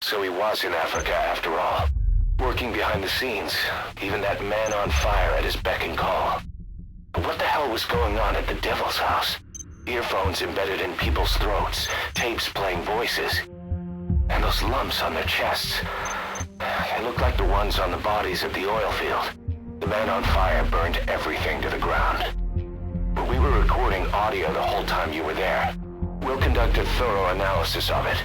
So he was in Africa after all. Working behind the scenes, even that man on fire at his beck and call. But what the hell was going on at the Devil's house? Earphones embedded in people's throats, tapes playing voices. And those lumps on their chests. They looked like the ones on the bodies at the oil field. The man on fire burned everything to the ground. But we were recording audio the whole time you were there. We'll conduct a thorough analysis of it.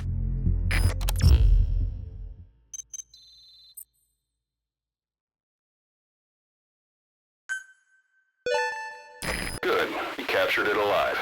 Good. You captured it alive.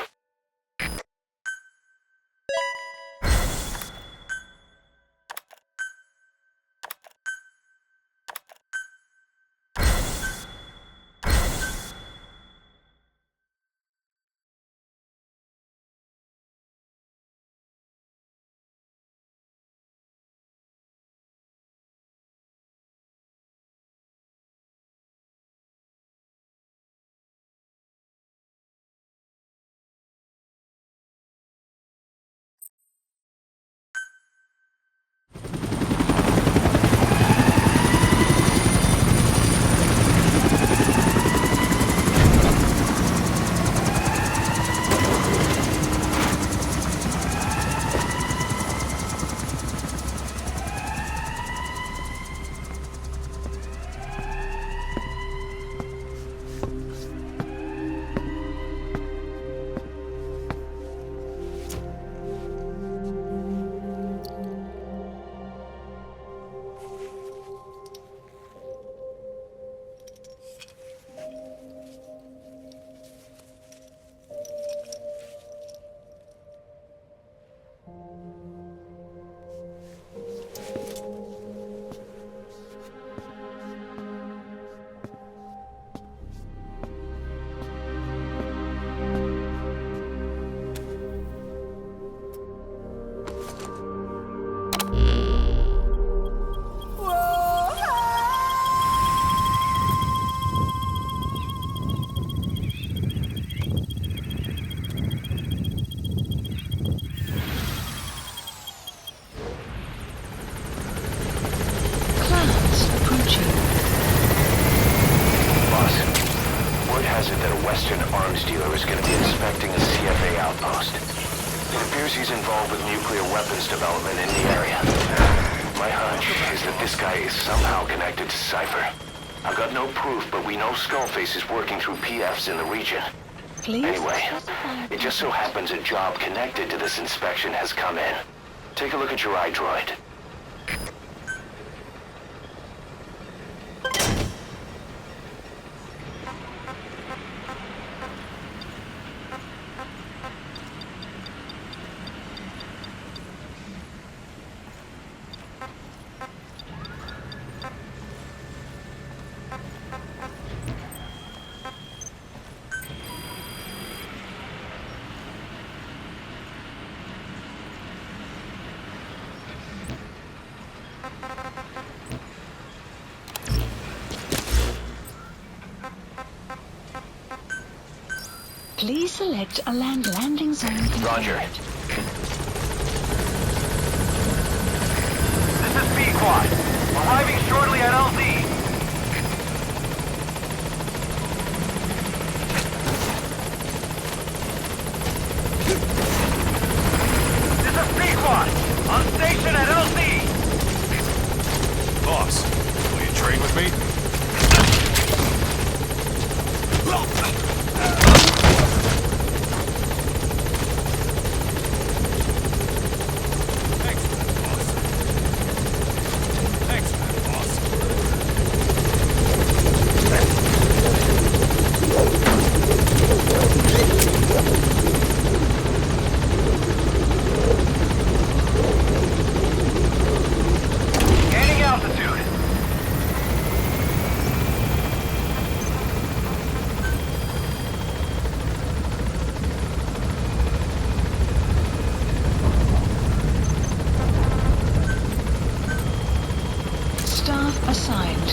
He's involved with nuclear weapons development in the area. My hunch is that this guy is somehow connected to Cypher. I've got no proof, but we know Skullface is working through PFs in the region. Anyway, it just so happens a job connected to this inspection has come in. Take a look at your iDroid. Please select a landing zone. Roger. This is P-Quad. Arriving shortly at LZ. This is P-Quad. On station at LZ. Boss, will you trade with me? Staff assigned.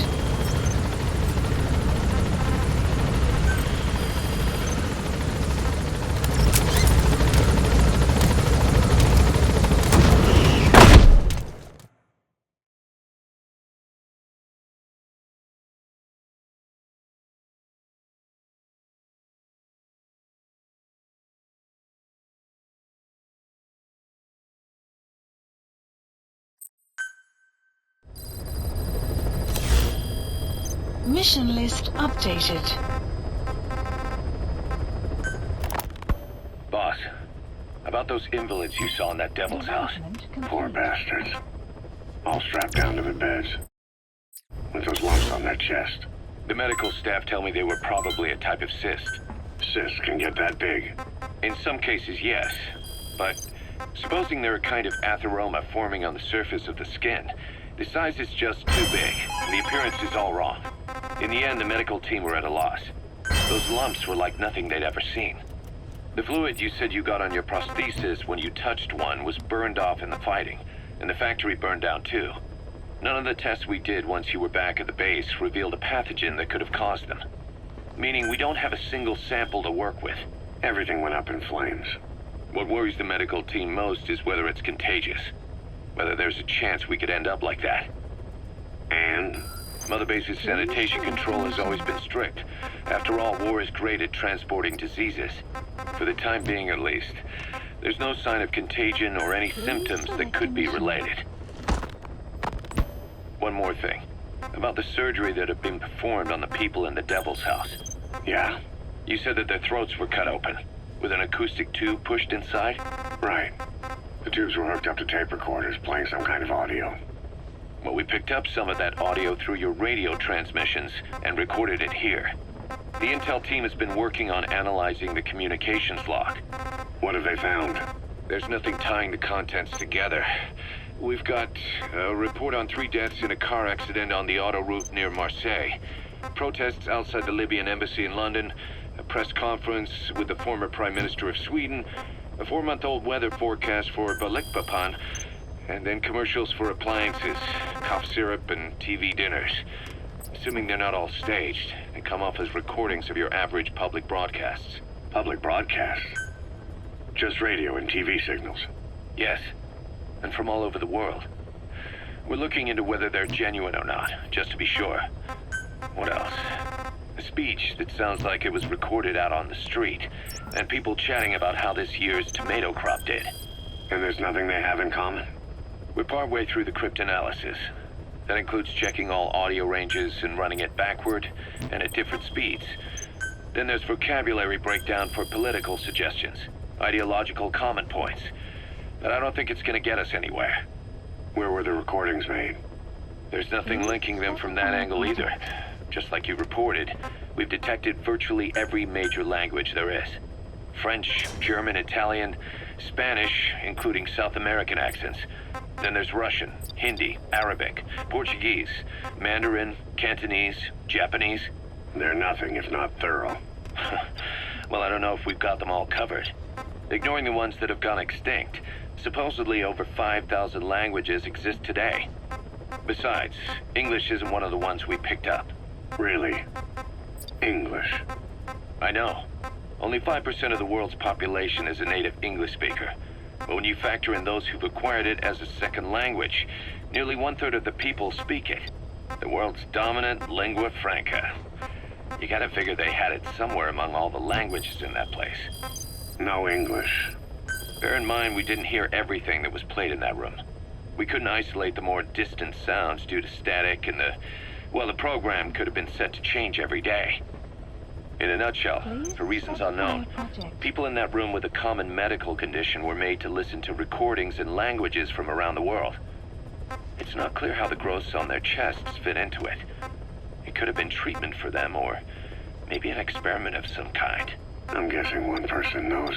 Mission list updated. Boss, about those invalids you saw in that devil's house. Poor bastards. All strapped down to the beds. With those lumps on their chest. The medical staff tell me they were probably a type of cyst. Cysts can get that big. In some cases, yes. But supposing they're a kind of atheroma forming on the surface of the skin, the size is just too big, and the appearance is all wrong. In the end, the medical team were at a loss. Those lumps were like nothing they'd ever seen. The fluid you said you got on your prosthesis when you touched one was burned off in the fighting, and the factory burned down too. None of the tests we did once you were back at the base revealed a pathogen that could have caused them. Meaning we don't have a single sample to work with. Everything went up in flames. What worries the medical team most is whether it's contagious. Whether there's a chance we could end up like that. And? Mother Base's sanitation control has always been strict. After all, war is great at transporting diseases. For the time being, at least. There's no sign of contagion or any symptoms that could be related. One more thing. About the surgery that had been performed on the people in the Devil's House. Yeah? You said that their throats were cut open, with an acoustic tube pushed inside? Right. The tubes were hooked up to tape recorders, playing some kind of audio. Well, we picked up some of that audio through your radio transmissions and recorded it here. The intel team has been working on analyzing the communications log. What have they found? There's nothing tying the contents together. We've got a report on 3 deaths in a car accident on the autoroute near Marseille. Protests outside the Libyan embassy in London, a press conference with the former Prime Minister of Sweden, a 4-month-old weather forecast for Balikpapan, and then commercials for appliances, cough syrup, and TV dinners. Assuming they're not all staged, they come off as recordings of your average public broadcasts. Public broadcasts? Just radio and TV signals? Yes, and from all over the world. We're looking into whether they're genuine or not, just to be sure. What else? A speech that sounds like it was recorded out on the street, and people chatting about how this year's tomato crop did. And there's nothing they have in common? We're partway through the cryptanalysis. That includes checking all audio ranges and running it backward and at different speeds. Then there's vocabulary breakdown for political suggestions, ideological comment points. But I don't think it's going to get us anywhere. Where were the recordings made? There's nothing linking them from that angle either. Just like you reported, we've detected virtually every major language there is. French, German, Italian, Spanish, including South American accents. Then there's Russian, Hindi, Arabic, Portuguese, Mandarin, Cantonese, Japanese. They're nothing if not thorough. Well, I don't know if we've got them all covered. Ignoring the ones that have gone extinct, supposedly over 5,000 languages exist today. Besides, English isn't one of the ones we picked up. Really? English? I know. Only 5% of the world's population is a native English speaker. But when you factor in those who've acquired it as a second language, nearly 1/3 of the people speak it. The world's dominant lingua franca. You gotta figure they had it somewhere among all the languages in that place. No English. Bear in mind, we didn't hear everything that was played in that room. We couldn't isolate the more distant sounds due to static, and the program could have been set to change every day. In a nutshell, for reasons unknown, people in that room with a common medical condition were made to listen to recordings in languages from around the world. It's not clear how the growths on their chests fit into it. It could have been treatment for them, or maybe an experiment of some kind. I'm guessing one person knows.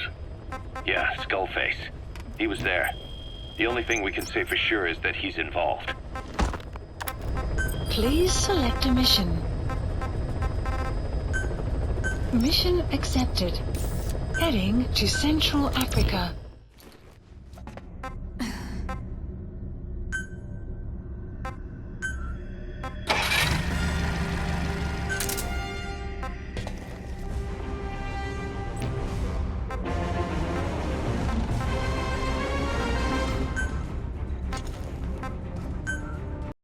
Yeah, Skullface. He was there. The only thing we can say for sure is that he's involved. Please select a mission. Mission accepted. Heading to Central Africa.